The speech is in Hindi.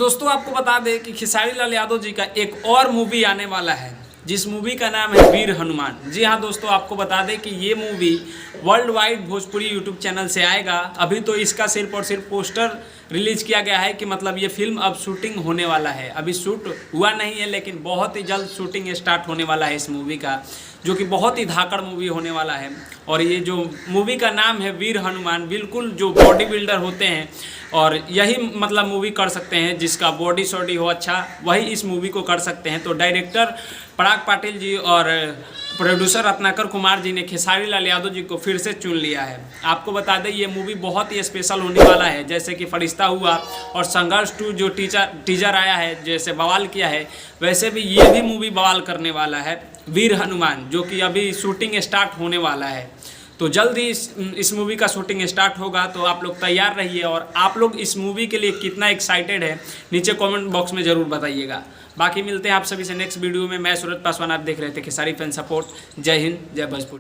दोस्तों आपको बता दें कि खेसारी लाल यादव जी का एक और मूवी आने वाला है, जिस मूवी का नाम है वीर हनुमान। जी हाँ दोस्तों, आपको बता दें कि ये movie world wide Bhojpuri YouTube channel से आएगा। अभी तो इसका सिर्फ और सिर्फ पोस्टर रिलीज किया गया है कि मतलब ये फिल्म अब शूटिंग होने वाला है। अभी शूट हुआ नहीं है, लेकिन बहुत ही जल्द शूटिंग स्टार्ट होने वाला है इस मूवी का, जो कि बहुत ही धाकड़ मूवी होने वाला है। और ये जो मूवी का नाम है वीर हनुमान, बिल्कुल जो बॉडी बिल्डर होते हैं और यही मतलब मूवी कर सकते हैं, जिसका बॉडी शॉडी हो अच्छा, वही इस मूवी को कर सकते हैं। तो डायरेक्टर पराग पाटिल जी और प्रोड्यूसर रत्नाकर कुमार जी ने खेसारी लाल यादव जी को फिर से चुन लिया है। आपको बता दें ये मूवी बहुत ही स्पेशल होने वाला है। जैसे कि फरिश्ता हुआ और संघर्ष 2 जो टीजर आया है, जैसे बवाल किया है, वैसे भी ये भी मूवी बवाल करने वाला है वीर हनुमान, जो कि अभी शूटिंग स्टार्ट होने वाला है। तो जल्द ही इस मूवी का शूटिंग स्टार्ट होगा, तो आप लोग तैयार रहिए। और आप लोग इस मूवी के लिए कितना एक्साइटेड है नीचे कमेंट बॉक्स में ज़रूर बताइएगा। बाकी मिलते हैं आप सभी से नेक्स्ट वीडियो में। मैं सूरज पासवान, आप देख रहे थे खेसारी फैन सपोर्ट। जय हिंद, जय भोजपुर।